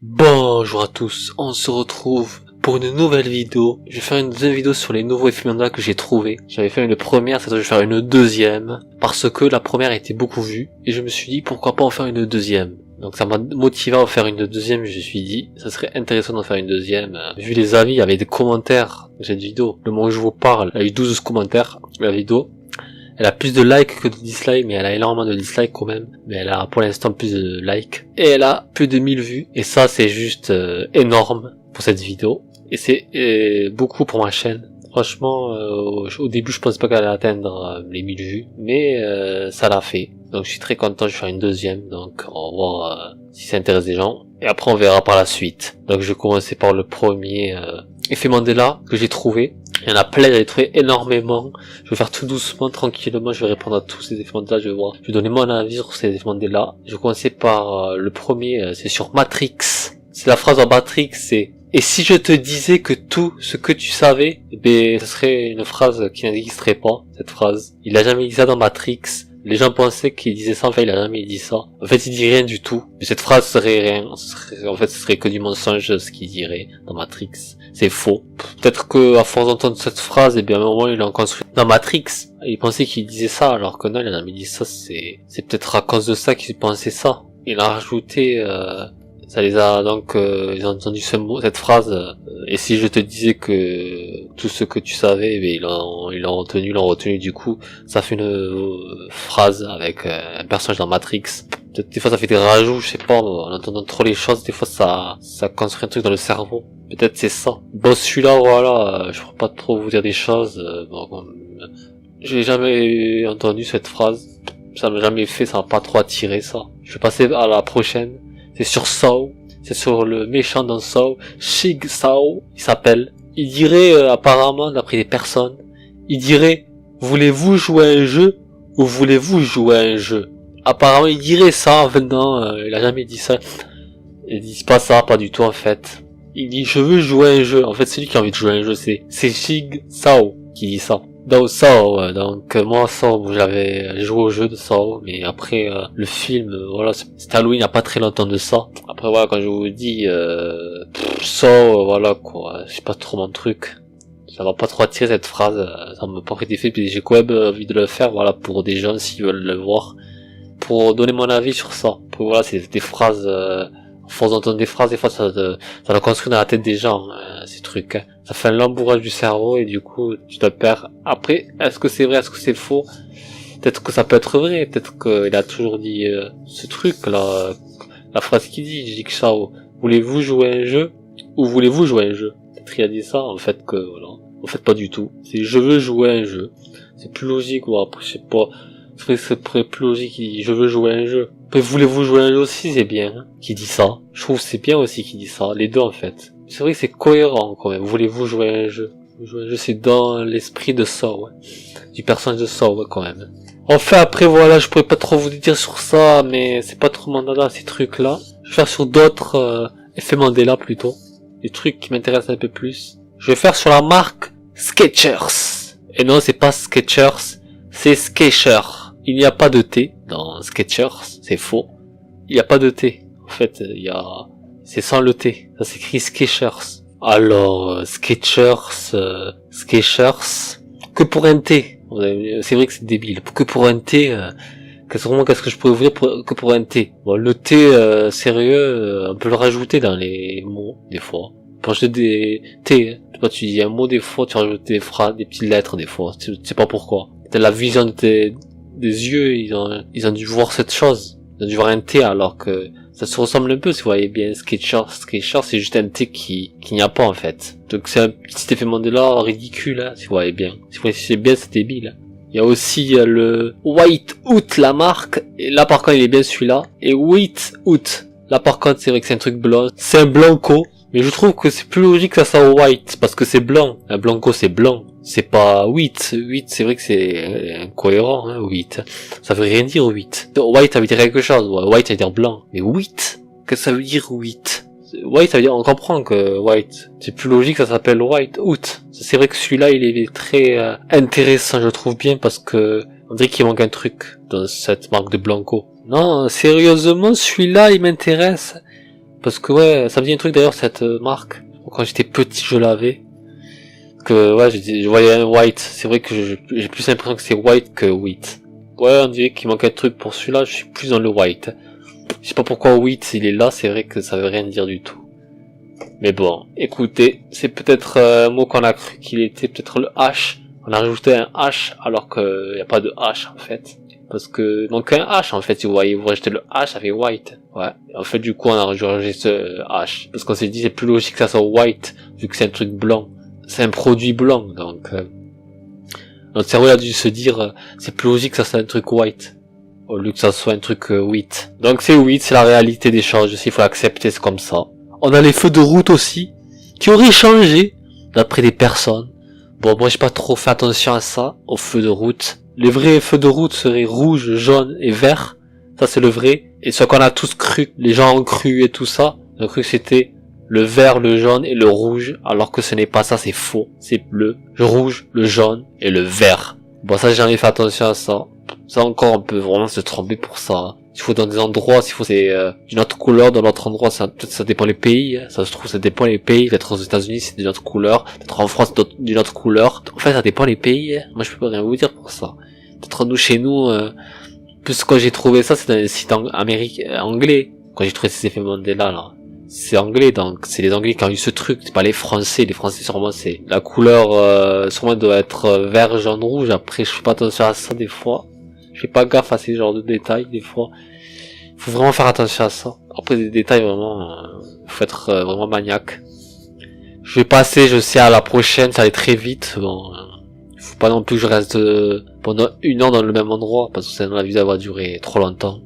Bonjour à tous, on se retrouve pour une nouvelle vidéo. Je vais faire une deuxième vidéo sur les nouveaux effets mandala que j'ai trouvés. J'avais fait une première, cette fois je vais faire une deuxième, parce que la première était beaucoup vue, et je me suis dit pourquoi pas en faire une deuxième. Donc ça m'a motivé à en faire une deuxième, je me suis dit, ça serait intéressant d'en faire une deuxième. Vu les avis, il y avait des commentaires de cette vidéo. Le moment où je vous parle, il y a eu 12 commentaires, la vidéo. Elle a plus de likes que de dislikes, mais elle a énormément de dislikes quand même. Mais elle a pour l'instant plus de likes. Et elle a plus de 1000 vues. Et ça, c'est juste énorme pour cette vidéo. Et c'est beaucoup pour ma chaîne. Franchement, au début, je pensais pas qu'elle allait atteindre les 1000 vues. Mais ça l'a fait. Donc je suis très content, je vais faire une deuxième. Donc on va voir si ça intéresse les gens. Et après, on verra par la suite. Donc je vais commencer par le premier effet Mandela que j'ai trouvé. Il y en a plein, j'en ai trouvé énormément. Je vais faire tout doucement, tranquillement, je vais répondre à tous ces effets Mandela, je vais voir. Je vais donner mon avis sur ces effets Mandela. Je vais commencer par le premier, c'est sur Matrix. C'est la phrase en Matrix, c'est « Et si je te disais que tout ce que tu savais ?» Eh bien, ce serait une phrase qui n'existerait pas, cette phrase. Il a jamais dit ça dans Matrix. Les gens pensaient qu'il disait ça, enfin il a jamais dit ça. En fait il dit rien du tout. Mais cette phrase serait rien. Ce serait que du mensonge ce qu'il dirait dans Matrix. C'est faux. Peut-être que à force d'entendre cette phrase, eh bien à un moment il a construit dans Matrix. Il pensait qu'il disait ça, alors que non, il a jamais dit ça. C'est peut-être à cause de ça qu'il pensait ça. Il a rajouté, ça les a donc, ils ont entendu cette phrase. Et si je te disais que tout ce que tu savais, eh bien, ils l'ont retenu du coup. Ça fait une phrase avec un personnage dans Matrix. Peut-être des fois ça fait des rajouts, je sais pas, en entendant trop les choses, des fois ça construit un truc dans le cerveau. Peut-être c'est ça. Bon, celui-là, voilà, je pourrais pas trop vous dire des choses. J'ai jamais entendu cette phrase. Ça m'a jamais fait, ça m'a pas trop attiré ça. Je vais passer à la prochaine. C'est sur Saw. C'est sur le méchant dans Saw. Shig Saw, il s'appelle. Il dirait, apparemment, d'après des personnes, il dirait, voulez-vous jouer à un jeu ou voulez-vous jouer à un jeu? Apparemment, il dirait ça, en fait, non, il a jamais dit ça. Il dit pas ça, pas du tout, en fait. Il dit, je veux jouer à un jeu. En fait, c'est lui qui a envie de jouer à un jeu, c'est Shig Saw qui dit ça. Donc Saw, donc moi Saw, j'avais joué au jeu de Saw, mais après le film, voilà, c'était Halloween il y a pas très longtemps de ça. Après voilà, quand je vous dis Saw, voilà quoi, c'est pas trop mon truc. Ça m'a pas trop attiré cette phrase, ça m'a pas pris d'effet, puis j'ai quand même envie de le faire, voilà, pour des gens s'ils veulent le voir, pour donner mon avis sur ça. Pour voilà, c'est des phrases. À force d'entendre des phrases, des fois ça le construit dans la tête des gens, ces trucs. Ça fait un lambourage du cerveau et du coup tu te perds. Après, est-ce que c'est vrai, est-ce que c'est faux? Peut-être que ça peut être vrai, peut-être qu'il a toujours dit ce truc là, la phrase qu'il dit, je dis que ça, voulez-vous jouer à un jeu ou voulez-vous jouer à un jeu? Peut-être qu'il a dit ça, en fait que voilà, en fait pas du tout. C'est je veux jouer à un jeu. C'est plus logique, ou après je sais pas. C'est plus logique, il dit je veux jouer à un jeu. Après, voulez-vous jouer à un jeu aussi, c'est bien, hein, qui dit ça. Je trouve que c'est bien aussi qui dit ça, les deux en fait. C'est vrai que c'est cohérent quand même, voulez-vous jouer à un jeu. Jouer à un jeu, c'est dans l'esprit de Saw, ouais. Du personnage de Saw, ouais, quand même. Enfin, après, voilà, je pourrais pas trop vous dire sur ça, mais c'est pas trop Mandela, ces trucs-là. Je vais faire sur d'autres effets Mandela, plutôt. Des trucs qui m'intéressent un peu plus. Je vais faire sur la marque Skechers. Et non, c'est pas Skechers, c'est Skechers. Il n'y a pas de T dans Skechers, c'est faux. Il n'y a pas de T. En fait, c'est sans le T. Ça s'écrit Skechers. Alors, Skechers, que pour un T. C'est vrai que c'est débile. Que pour un T, qu'est-ce que je pourrais vous dire que pour un T? Bon, le T, sérieux, on peut le rajouter dans les mots, des fois. Pour ajouter des T, hein. Toi, tu dis un mot, des fois, tu rajoutes des phrases, des petites lettres, des fois. Tu sais pas pourquoi. T'as la vision des yeux, ils ont dû voir cette chose. Ils ont dû voir un T alors que ça se ressemble un peu, si vous voyez bien. Skechers, c'est juste un T qu'il n'y a pas, en fait. Donc c'est un petit effet Mandela ridicule, hein, si vous voyez bien. Si vous voyez bien, c'est débile. Il y a aussi le White Out, la marque. Et là, par contre, il est bien celui-là. Et White Out. Là, par contre, c'est vrai que c'est un truc blanc. C'est un blanco. Mais je trouve que c'est plus logique que ça soit white, parce que c'est blanc. Un blanco, c'est blanc. C'est pas 8. 8, c'est vrai que c'est incohérent, hein, 8. Ça veut rien dire, 8. White, ça veut dire quelque chose. White, ça veut dire blanc. Mais 8? Qu'est-ce que ça veut dire, 8? White, ça veut dire, on comprend que white. C'est plus logique, ça s'appelle white out. C'est vrai que celui-là, il est très intéressant, je trouve bien, parce que on dirait qu'il manque un truc dans cette marque de Blanco. Non, sérieusement, celui-là, il m'intéresse. parce que ouais, ça me dit un truc d'ailleurs cette marque. Quand j'étais petit, je l'avais. Que ouais, je voyais un white. C'est vrai que j'ai plus l'impression que c'est white que wheat. Ouais, on dirait qu'il manque un truc pour celui-là. Je suis plus dans le white. Je sais pas pourquoi wheat il est là. C'est vrai que ça veut rien dire du tout. Mais bon, écoutez, c'est peut-être un mot qu'on a cru qu'il était peut-être le H. On a rajouté un H alors que y a pas de H en fait. Parce que donc un H en fait, si vous voyez, vous rajoutez le H, ça fait white. Ouais. En fait, du coup, on a rajouté ce H parce qu'on s'est dit c'est plus logique que ça soit white vu que c'est un truc blanc. C'est un produit blanc, donc notre cerveau a dû se dire c'est plus logique que ça soit un truc white au lieu que ça soit un truc wheat. Donc c'est wheat, c'est la réalité des choses. Il faut l'accepter, c'est comme ça. On a les feux de route aussi qui auraient changé d'après des personnes. Bon, moi j'ai pas trop fait attention à ça, aux feux de route. Les vrais feux de route seraient rouge, jaune et vert. Ça c'est le vrai. Et ce qu'on a tous cru, les gens ont cru et tout ça, ils ont cru que c'était le vert, le jaune et le rouge, alors que ce n'est pas ça, c'est faux. C'est le rouge, le jaune et le vert. Bon, ça j'ai jamais fait attention à ça. Ça encore, on peut vraiment se tromper pour ça. S'il faut dans des endroits, s'il faut c'est d'une autre couleur, dans l'autre endroit, peut-être ça dépend les pays. Hein. Ça se trouve, ça dépend les pays. Peut-être aux États-Unis c'est d'une autre couleur, peut-être en France d'une autre couleur. En fait, ça dépend les pays. Hein. Moi, je peux rien vous dire pour ça. Peut-être nous chez nous, plus quand j'ai trouvé ça, c'est dans les sites anglais. Quand j'ai trouvé ces effets Mandela là. C'est anglais, donc c'est les anglais qui ont eu ce truc, c'est pas les français. Les français sûrement c'est la couleur sûrement doit être vert, jaune, rouge. Après je fais pas attention à ça des fois, je fais pas gaffe à ces genres de détails des fois. Faut vraiment faire attention à ça. Après des détails vraiment faut être vraiment maniaque. Je vais passer, je sais, à la prochaine, ça allait très vite. Bon, faut pas non plus que je reste pendant 1 an dans le même endroit parce que ça la vidéo va durer trop longtemps.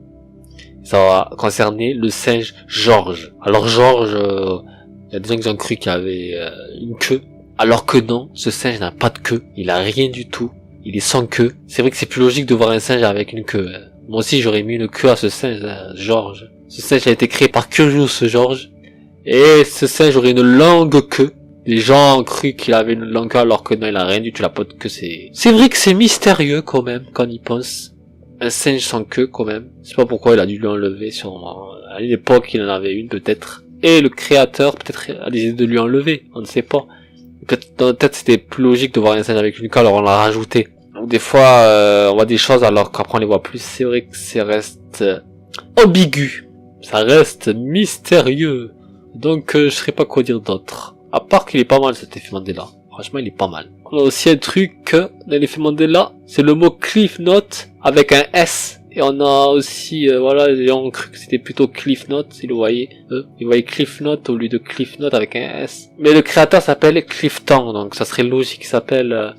Ça va concerner le singe George. Alors George, y a des gens qui ont cru qu'il avait une queue, alors que non, ce singe n'a pas de queue, il a rien du tout, il est sans queue. C'est vrai que c'est plus logique de voir un singe avec une queue. Moi aussi j'aurais mis une queue à ce singe, George. Ce singe a été créé par Curious George, et ce singe aurait une longue queue. Les gens ont cru qu'il avait une longue queue alors que non, il a rien du tout, il a pas de queue. C'est vrai que c'est mystérieux quand même, quand on y pense. Un singe sans queue quand même. Je sais pas pourquoi il a dû lui enlever sûrement. À l'époque il en avait une peut-être. Et le créateur peut-être a décidé de lui enlever. On ne sait pas. Peut-être dans la tête c'était plus logique de voir un singe avec une queue alors on l'a rajouté. Donc des fois on voit des choses alors qu'après on les voit plus. C'est vrai que ça reste ambigu. Ça reste mystérieux. Donc je sais pas quoi dire d'autre. À part qu'il est pas mal cet effet Mandela. Franchement, il est pas mal. On a aussi un truc dans l'effet Mandela, c'est le mot Cliff Note avec un S. Et on a aussi, voilà, les gens ont cru que c'était plutôt Cliff Note, si vous voyez. Ils voyaient Cliff Note au lieu de Cliff Note avec un S. Mais le créateur s'appelle Clifton, donc ça serait logique qu'il s'appelle,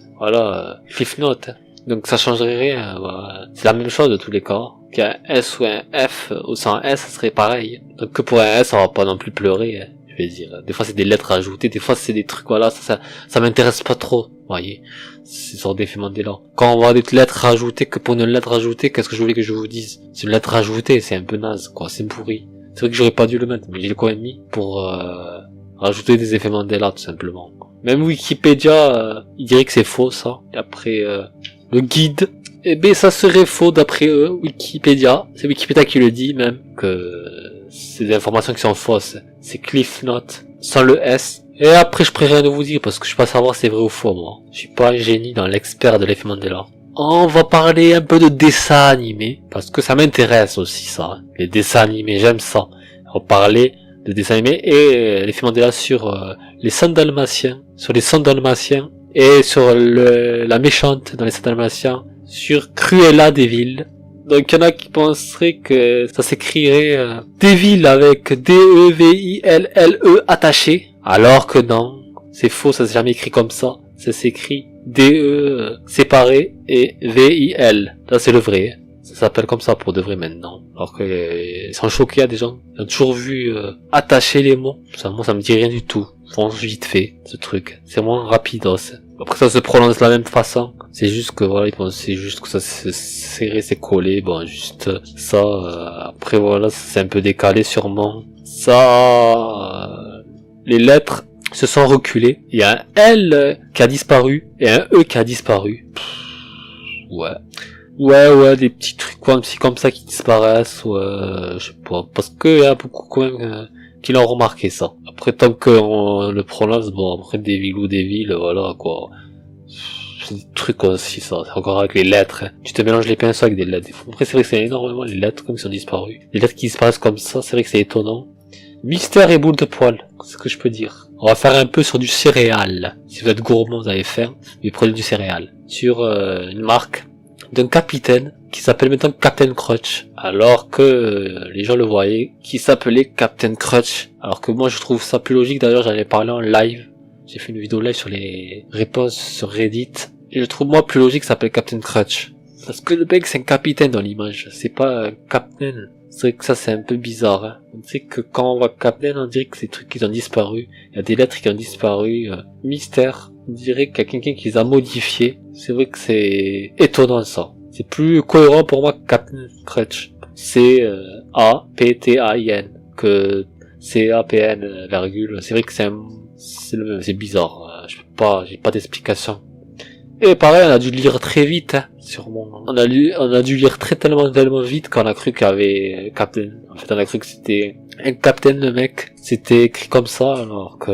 Cliff Note. Donc ça changerait rien. Voilà. C'est la même chose de tous les cas. Qu'il y a un S ou un F ou sans S, ça serait pareil. Donc que pour un S, on va pas non plus pleurer. Je vais dire. Des fois c'est des lettres ajoutées, des fois c'est des trucs, voilà, ça m'intéresse pas trop, voyez. C'est sur d'effet Mandela. Quand on voit des lettres ajoutées, que pour une lettre ajoutée, qu'est-ce que je voulais que je vous dise? C'est une lettre ajoutée, c'est un peu naze, quoi, c'est pourri. C'est vrai que j'aurais pas dû le mettre, mais je l'ai quand même mis pour rajouter des effets Mandela, tout simplement. Même Wikipédia, il dirait que c'est faux, ça. Et après, le guide, eh ben ça serait faux d'après Wikipédia. C'est Wikipédia qui le dit même, que c'est des informations qui sont fausses. C'est Cliff Note, sans le S. Et après, je pourrais rien vous dire, parce que je peux pas savoir si c'est vrai ou faux, moi. Je suis pas un génie dans l'expert de l'effet Mandela. On va parler un peu de dessins animés, parce que ça m'intéresse aussi, ça. Les dessins animés, j'aime ça. On va parler de dessins animés et l'effet Mandela sur les 100 Dalmatiens. Sur les 100 Dalmatiens. Et sur la méchante dans les 100 Dalmatiens. Sur Cruella de Vil. Donc il y en a qui penseraient que ça s'écrirait Devil avec D-E-V-I-L-L-E attaché. Alors que non, c'est faux, ça s'est jamais écrit comme ça. Ça s'écrit D-E séparé et V-I-L. Là c'est le vrai. Ça s'appelle comme ça pour de vrai maintenant. Alors que ils sont choqués à des gens. Ils ont toujours vu attacher les mots. Ça, moi ça me dit rien du tout. Fonce vite fait ce truc. C'est moins rapidos. Après ça se prononce de la même façon. C'est juste que voilà, c'est juste que ça s'est serré, c'est collé. Bon, juste ça. Après voilà, c'est un peu décalé sûrement. Ça, les lettres se sont reculées. Il y a un L qui a disparu et un E qui a disparu. Ouais, des petits trucs comme ça qui disparaissent. Ouais, je sais pas. Parce que il y a beaucoup quand même qui l'ont remarqué ça. Après, tant qu'on le prononce, bon, après Devil ou Devil, voilà, quoi. C'est des trucs aussi, ça. C'est encore avec les lettres, hein. Tu te mélanges les pinceaux avec des lettres. Après, c'est vrai que c'est énormément les lettres, comme qui sont disparues. Les lettres qui disparaissent comme ça, c'est vrai que c'est étonnant. Mystère et boule de poil, c'est ce que je peux dire. On va faire un peu sur du céréal. Si vous êtes gourmand, vous allez faire, mais prenez du céréal. Sur une marque d'un capitaine qui s'appelle maintenant Captain Crunch, alors que les gens le voyaient, qui s'appelait Captain Crunch. Alors que moi je trouve ça plus logique, d'ailleurs j'en ai parlé en live. J'ai fait une vidéo live sur les réponses sur Reddit. Et je trouve moi plus logique que ça s'appelle Captain Crunch. Parce que le mec c'est un capitaine dans l'image, c'est pas un captain. C'est vrai que ça c'est un peu bizarre, hein. On sait que quand on voit Captain, on dirait que c'est des trucs qui ont disparu. Il y a des lettres qui ont disparu. Mystère, on dirait qu'il y a quelqu'un qui les a modifiés. C'est vrai que c'est étonnant ça. C'est plus cohérent pour moi que Captain Crunch. C'est A-P-T-A-I-N que C-A-P-N virgule. C'est vrai que c'est bizarre. J'ai pas d'explication. Et pareil, on a dû lire très vite, hein, sûrement. On a dû lire tellement vite qu'on a cru qu'il y avait Captain. En fait, on a cru que c'était un Captain, le mec. C'était écrit comme ça, alors que,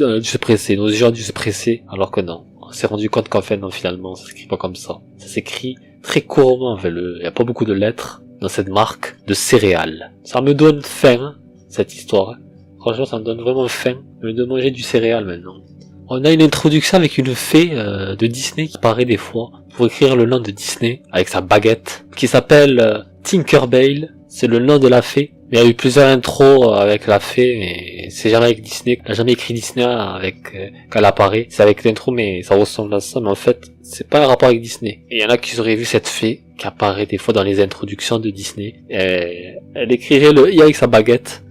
on a dû se presser. Nos yeux ont dû se presser, alors que non. On s'est rendu compte qu'en fait, non, finalement, ça s'écrit pas comme ça. Ça s'écrit très couramment, en fait, il y a pas beaucoup de lettres dans cette marque de céréales. Ça me donne faim, hein, cette histoire. Hein. Franchement, ça me donne vraiment faim de manger du céréal maintenant. On a une introduction avec une fée de Disney qui paraît des fois pour écrire le nom de Disney avec sa baguette, qui s'appelle Tinkerbell. C'est le nom de la fée. Mais il y a eu plusieurs intros avec la fée, mais c'est jamais avec Disney. Elle a jamais écrit Disney avec quand elle apparaît. C'est avec l'intro, mais ça ressemble à ça. Mais en fait, c'est pas un rapport avec Disney. Et il y en a qui auraient vu cette fée qui apparaît des fois dans les introductions de Disney. Et elle écrirait le i avec sa baguette.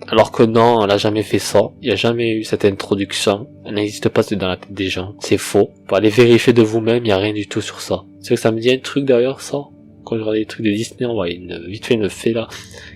Alors que non, elle a jamais fait ça. Il n'y a jamais eu cette introduction. Elle n'existe pas dans la tête des gens. C'est faux. Pour aller vérifier de vous-même, il n'y a rien du tout sur ça. C'est vrai que ça me dit un truc derrière ça. Quand je regardais les trucs de Disney, on voyait vite fait une fée là,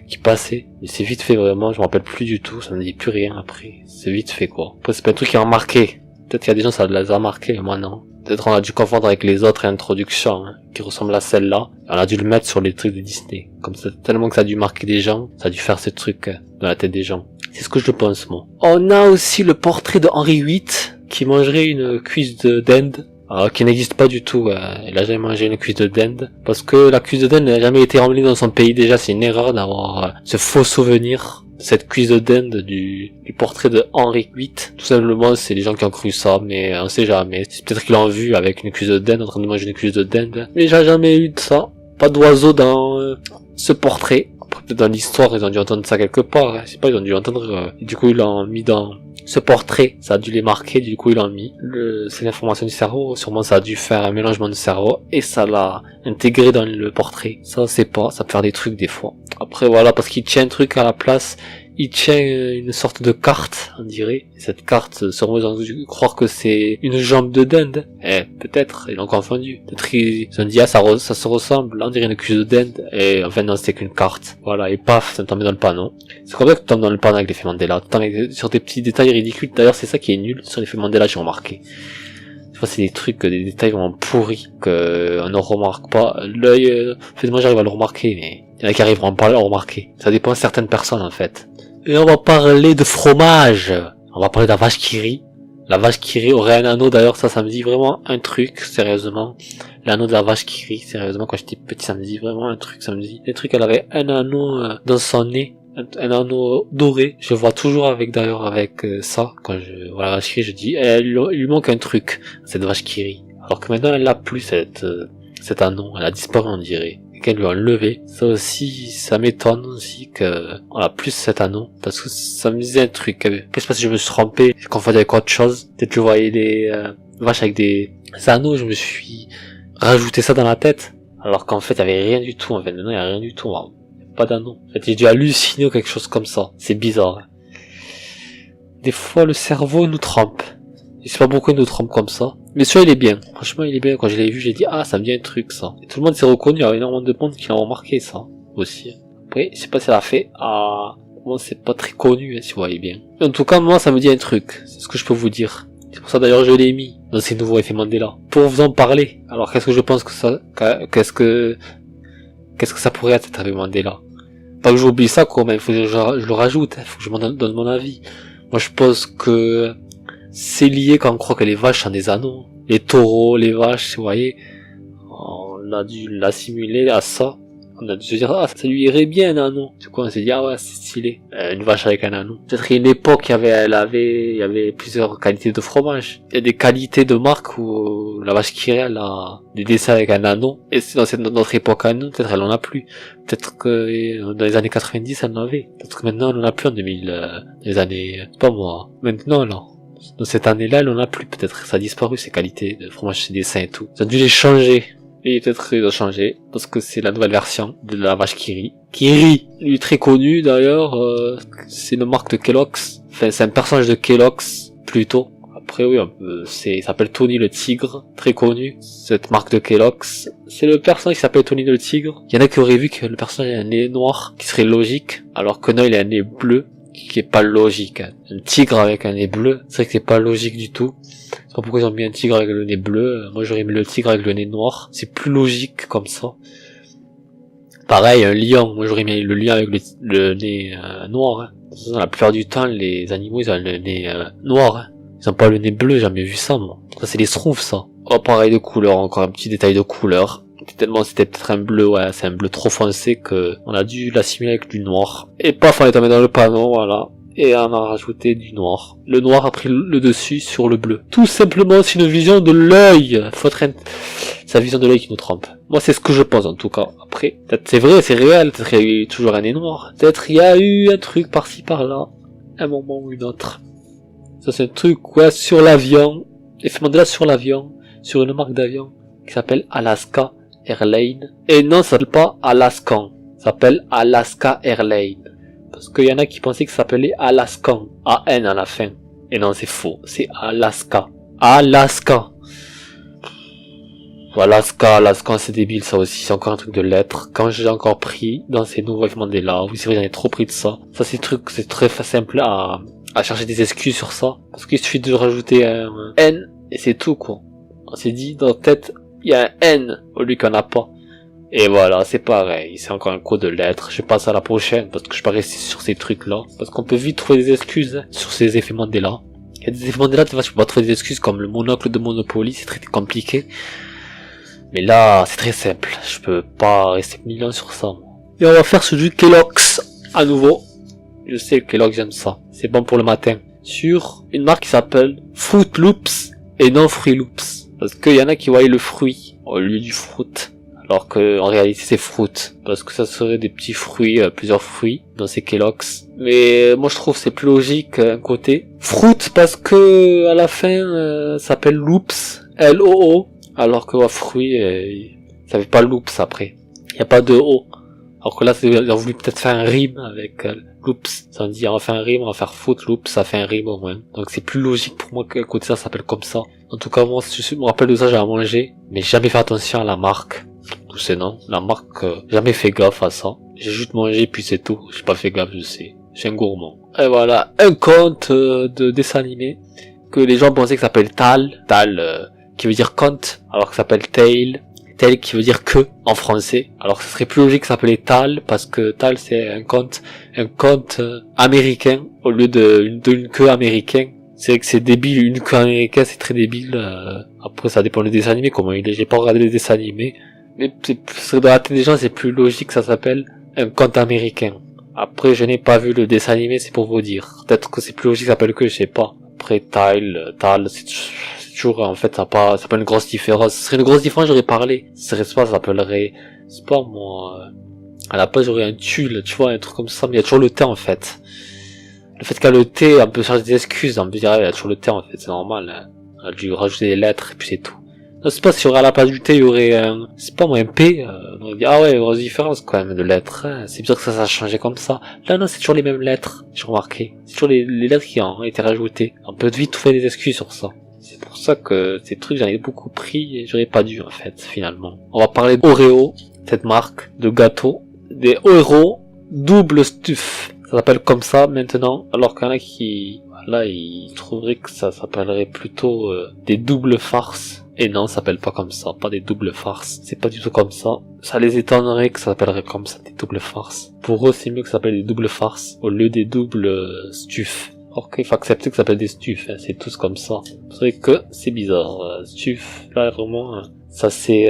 qui passait. Mais c'est vite fait vraiment, je me rappelle plus du tout, ça me dit plus rien après. C'est vite fait quoi. Après c'est pas un truc qui a marqué. Peut-être qu'il y a des gens ça les a marqués, mais moi non. Peut-être on a dû confondre avec les autres introductions, hein, qui ressemblent à celle-là. On a dû le mettre sur les trucs de Disney. Comme ça, tellement que ça a dû marquer des gens, ça a dû faire ce truc dans la tête des gens. C'est ce que je pense, moi. On a aussi le portrait de Henri VIII, qui mangerait une cuisse de dinde. Alors, qui n'existe pas du tout, il a jamais mangé une cuisse de dinde. Parce que la cuisse de dinde n'a jamais été ramenée dans son pays. Déjà, c'est une erreur d'avoir ce faux souvenir. Cette cuisse de dinde du portrait de Henri VIII. Tout simplement, c'est les gens qui ont cru ça, mais on sait jamais. C'est peut-être qu'ils l'ont vu avec une cuisse de dinde, en train de manger une cuisse de dinde. Mais j'ai jamais eu de ça. Pas d'oiseau dans ce portrait. Après, peut-être dans l'histoire, ils ont dû entendre ça quelque part. Hein. Je sais pas, ils ont dû entendre. Du coup, ils l'ont mis dans ce portrait. Ça a dû les marquer, du coup, ils l'ont mis. C'est l'information du cerveau. Sûrement, ça a dû faire un mélangement de cerveau. Et ça l'a intégré dans le portrait. Ça, c'est pas. Ça peut faire des trucs des fois. Après, voilà, parce qu'il tient un truc à la place. Il tient une sorte de carte, on dirait. Cette carte, sûrement ils ont dû croire que c'est une jambe de dinde. Peut-être, ils l'ont confondu. Peut-être ils ont dit, ça se ressemble, on dirait une cuisse de dinde. Et en fait, non, c'était qu'une carte. Voilà, et paf, ça me tombait dans le panneau. C'est comme ça que tu tombes dans le panneau avec l'effet Mandela. Tu tombes sur des petits détails ridicules. D'ailleurs, c'est ça qui est nul sur l'effet Mandela, j'ai remarqué. C'est des trucs, des détails vraiment pourris qu'on ne remarque pas. L'œil, moi j'arrive à le remarquer, mais il y en a qui arriveront pas à le remarquer. Ça dépend de certaines personnes en fait. Et on va parler de fromage. On va parler de la vache qui rit. La vache qui rit aurait un anneau, d'ailleurs ça me dit vraiment un truc, sérieusement. L'anneau de la vache qui rit, sérieusement, quand j'étais petit, ça me dit vraiment un truc, ça me dit. Des trucs, elle avait un anneau dans son nez. Un anneau doré, je vois toujours avec ça, quand je vois la vache qui rit, je dis, il lui manque un truc, cette vache qui rit. Alors que maintenant elle l'a plus cet anneau, elle a disparu on dirait, et qu'elle lui a enlevé. Ça aussi, ça m'étonne aussi que on a plus cet anneau, parce que ça me disait un truc. Après je sais pas si je me suis trompé, je confondais avec autre chose. Peut-être je voyais des vaches avec des anneaux, je me suis rajouté ça dans la tête, alors qu'en fait il y avait rien du tout. En fait maintenant il y a rien du tout. Wow. Pas d'anneau. En fait, j'ai dû halluciner ou quelque chose comme ça. C'est bizarre. Hein. Des fois, le cerveau nous trompe. Je sais pas pourquoi il nous trompe comme ça. Mais celui-là, il est bien. Franchement, il est bien. Quand je l'ai vu, j'ai dit, ah, ça me dit un truc, ça. Et tout le monde s'est reconnu. Il y a énormément de monde qui l'ont remarqué, ça. Aussi. Après, je sais pas si elle a fait. Ah, moi, c'est pas très connu, hein, si vous voyez bien. En tout cas, moi, ça me dit un truc. C'est ce que je peux vous dire. C'est pour ça, d'ailleurs, je l'ai mis dans ces nouveaux effets Mandela. Pour vous en parler. Alors, qu'est-ce que je pense que ça, qu'est-ce que ça pourrait être cet effet Mandela? Pas que j'oublie ça, quoi, mais il faut que je le rajoute, faut que je m'en donne mon avis. Moi, je pense que c'est lié quand on croit que les vaches ont des anneaux. Les taureaux, les vaches, vous voyez, on a dû l'assimiler à ça. On a dû se dire, ah, ça lui irait bien un anneau. Du coup, on s'est dit, ah ouais, c'est stylé. Une vache avec un anneau. Peut-être qu'il y a une époque, il y avait plusieurs qualités de fromage. Il y a des qualités de marque où la vache qui elle a des dessins avec un anneau. Et c'est dans notre époque à nous, peut-être elle en a plus. Peut-être que dans les années 90, elle en avait. Peut-être que maintenant, elle en a plus en 2000, les années, pas moi. Maintenant, là. Dans cette année-là, elle en a plus. Peut-être ça a disparu, ces qualités de fromage, ces dessins et tout. Ça a dû les changer. Et peut-être il a changé, parce que c'est la nouvelle version de la vache qui rit. Qui rit, lui très connu d'ailleurs, c'est une marque de Kellogg's. Enfin, c'est un personnage de Kellogg's, plutôt. Après oui, il s'appelle Tony le Tigre, très connu. Cette marque de Kellogg's, c'est le personnage qui s'appelle Tony le Tigre. Il y en a qui auraient vu que le personnage a un nez noir, qui serait logique, alors que non, il a un nez bleu, qui est pas logique. Un tigre avec un nez bleu, c'est vrai que c'est pas logique du tout. Je sais pas pourquoi ils ont mis un tigre avec le nez bleu. Moi j'aurais mis le tigre avec le nez noir. C'est plus logique comme ça. Pareil, un lion. Moi j'aurais mis le lion avec le nez noir. Hein. La plupart du temps, les animaux ils ont le nez noir. Hein. Ils ont pas le nez bleu, j'ai jamais vu ça moi. Ça c'est les schtroumpfs ça. Oh pareil de couleur, encore un petit détail de couleur. Tellement c'était peut-être un bleu, ouais, c'est un bleu trop foncé que on a dû l'assimiler avec du noir. Et paf, on est tombé dans le panneau, voilà. Et on a rajouté du noir. Le noir a pris le dessus sur le bleu. Tout simplement, c'est une vision de l'œil. C'est la vision de l'œil qui nous trompe. Moi, c'est ce que je pense, en tout cas. Après, peut-être c'est vrai, c'est réel. Peut-être qu'il y a eu toujours un nez noir. Peut-être il y a eu un truc par-ci, par-là. Un moment ou une autre. Ça, c'est un truc, ouais, sur l'avion. Effet Mandela sur l'avion. Sur une marque d'avion. Qui s'appelle Alaska Airlines. Et non, ça s'appelle pas Alaskan. Ça s'appelle Alaska Airlines. Parce qu'il y en a qui pensaient que ça s'appelait Alaskan. A-N à la fin. Et non, c'est faux. C'est Alaska. Alaska. Alaska, c'est débile, ça aussi. C'est encore un truc de lettres. Quand j'ai encore pris dans ces nouveaux Mandela, oui, c'est vrai, j'en ai trop pris de ça. Ça, c'est très simple à chercher des excuses sur ça. Parce qu'il suffit de rajouter un N, et c'est tout, quoi. On s'est dit, dans la tête, il y a un N, au lieu qu'il n'y en a pas. Et voilà, c'est pareil, c'est encore un code de lettres. Je passe à la prochaine, parce que je suis pas resté sur ces trucs-là. Parce qu'on peut vite trouver des excuses, hein, sur ces effets Mandela. Il y a des effets Mandela, tu vois, je peux pas trouver des excuses comme le monocle de Monopoly, c'est très compliqué. Mais là, c'est très simple, je peux pas rester million sur ça. Et on va faire celui du Kellogg's, à nouveau. Je sais que Kellogg's j'aime ça, c'est bon pour le matin. Sur une marque qui s'appelle Fruit Loops, et non Fruit Loops. Parce qu'il y en a qui voient le fruit, au lieu du fruit. Alors que en réalité c'est fruit, parce que ça serait des petits fruits, plusieurs fruits dans ces Kellogg's. Mais moi je trouve c'est plus logique un côté fruit parce que à la fin ça s'appelle loops, L-O-O, alors que fruit ça fait pas loops après. Il y a pas de O. Alors que là ils ont voulu peut-être faire un rime avec loops. Ça veut dire on va faire un rime, on va faire fruit loops, ça fait un rime au moins. Donc c'est plus logique pour moi qu'un côté ça s'appelle comme ça. En tout cas moi je me rappelle de ça, j'ai à manger, mais jamais fait attention à la marque. Tout c'est non, la marque, jamais fait gaffe à ça. J'ai juste mangé puis c'est tout. J'ai pas fait gaffe, je sais. Je suis un gourmand. Et voilà, un conte de dessin animé que les gens pensaient que ça s'appelle Tal, qui veut dire conte, alors que ça s'appelle Tail, Tail qui veut dire queue en français. Alors que ce serait plus logique que ça s'appelait Tal parce que Tal c'est un conte américain au lieu d'une queue américaine. C'est vrai que c'est débile, une queue américaine c'est très débile. Après ça dépend des dessins animés, comment il est. J'ai pas regardé les dessins animés. Mais dans la tête des gens, c'est plus logique que ça s'appelle un conte américain. Après, je n'ai pas vu le dessin animé, c'est pour vous dire. Peut-être que c'est plus logique que ça s'appelle que, je sais pas. Après, Tal, c'est toujours, en fait, ça pas une grosse différence. Ce serait une grosse différence, j'aurais parlé. Ce serait pas, ça s'appellerait, c'est pas moi, à la base, j'aurais un tulle, tu vois, un truc comme ça, mais il y a toujours le T, en fait. Le fait qu'il y a le T, on peut chercher des excuses, on peut dire, il y a toujours le T, en fait, c'est normal, hein. On a dû rajouter des lettres, et puis c'est tout. Je sais pas si à la place du T, il y aurait un, c'est pas moi, un P, on dit, ah ouais, grosse différence, quand même, de lettres, hein. C'est bizarre que ça a changé comme ça. Là, non, c'est toujours les mêmes lettres, j'ai remarqué. C'est toujours les lettres qui ont été rajoutées. On peut vite trouver des excuses sur ça. C'est pour ça que ces trucs, j'en ai beaucoup pris et j'aurais pas dû, en fait, finalement. On va parler d'Oreo, cette marque de gâteau. Des Oreo double stuff. Ça s'appelle comme ça, maintenant, alors qu'il y en a qui, là, ils trouveraient que ça s'appellerait plutôt, des doubles farces. Et non, ça s'appelle pas comme ça, pas des doubles farces. C'est pas du tout comme ça. Ça les étonnerait que ça s'appellerait comme ça, des doubles farces. Pour eux, c'est mieux que ça s'appelle des doubles farces au lieu des doubles stuff. Ok, il faut accepter que ça s'appelle des stuff, hein, c'est tous comme ça. C'est vrai que c'est bizarre. Stuff, là vraiment, ça c'est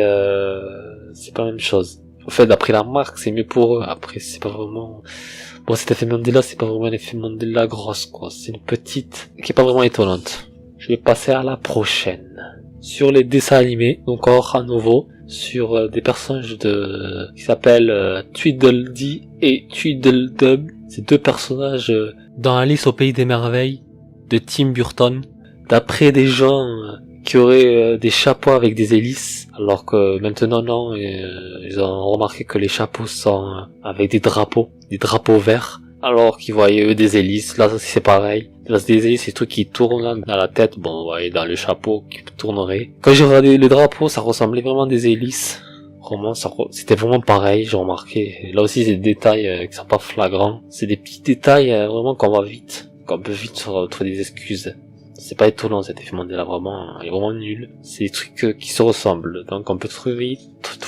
pas la même chose. En fait, d'après la marque, c'est mieux pour eux. Après, c'est pas vraiment... Bon, cet effet Mandela, c'est pas vraiment un effet Mandela grosse, quoi. C'est une petite qui est pas vraiment étonnante. Je vais passer à la prochaine. Sur les dessins animés, encore à nouveau, sur des personnages qui s'appellent Tweedledee et Tweedledum. C'est deux personnages dans Alice au pays des merveilles de Tim Burton. D'après des gens qui auraient des chapeaux avec des hélices, alors que maintenant non, ils ont remarqué que les chapeaux sont avec des drapeaux verts, alors qu'ils voyaient eux des hélices. Là c'est pareil, là c'est des hélices, c'est des trucs qui tournent là, dans la tête, bon vous voyez dans le chapeau qui tournerait. Quand j'ai regardé les drapeaux, ça ressemblait vraiment à des hélices. Vraiment, c'était vraiment pareil, j'ai remarqué. Là aussi c'est des détails qui sont pas flagrants, c'est des petits détails vraiment qu'on voit vite, qu'on peut vite trouver des excuses. C'est pas étonnant cet effet Mandela, vraiment, il est vraiment nul. C'est des trucs qui se ressemblent, donc on peut trouver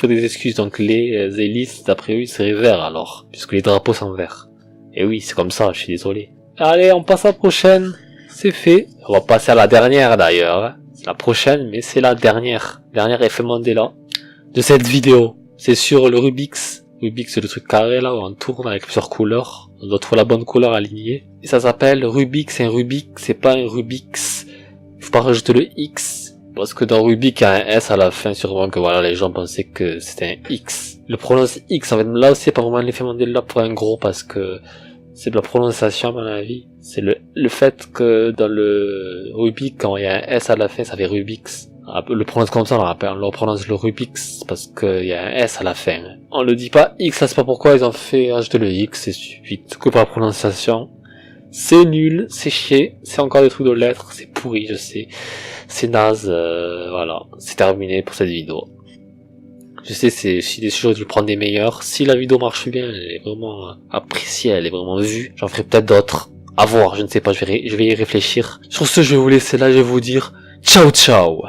des excuses. Donc les hélices, d'après eux, ils seraient verts alors, puisque les drapeaux sont verts. Et oui, c'est comme ça, je suis désolé. Allez, on passe à la prochaine, c'est fait. On va passer à la dernière d'ailleurs. C'est la prochaine, mais c'est la dernière. Dernier effet Mandela de cette vidéo. C'est sur le Rubik's. Rubik's, c'est le truc carré là où on tourne avec plusieurs couleurs. On doit trouver la bonne couleur alignée. Et ça s'appelle Rubik's, c'est un Rubik, c'est pas un Rubik's. Il faut pas rajouter le X. Parce que dans Rubik, il y a un S à la fin, sûrement que voilà, les gens pensaient que c'était un X. Le prononce X, en fait, là aussi, c'est pas vraiment l'effet Mandela pour un gros, parce que c'est de la prononciation, à mon avis. C'est le fait que dans le Rubik, quand il y a un S à la fin, ça fait Rubik's. Le prononce comme ça, on le prononce le Rubik's parce qu'il y a un S à la fin. On le dit pas X, ça c'est pas pourquoi ils ont fait rajouter le X, c'est stupide. Que par la prononciation. C'est nul, c'est chier, c'est encore des trucs de lettres, c'est pourri, je sais. C'est naze, voilà. C'est terminé pour cette vidéo. Je sais, si des choses, je vais prendre des meilleurs. Si la vidéo marche bien, elle est vraiment appréciée, elle est vraiment vue. J'en ferai peut-être d'autres. À voir, je ne sais pas, je vais y réfléchir. Sur ce, je vais vous laisser là, je vais vous dire ciao ciao.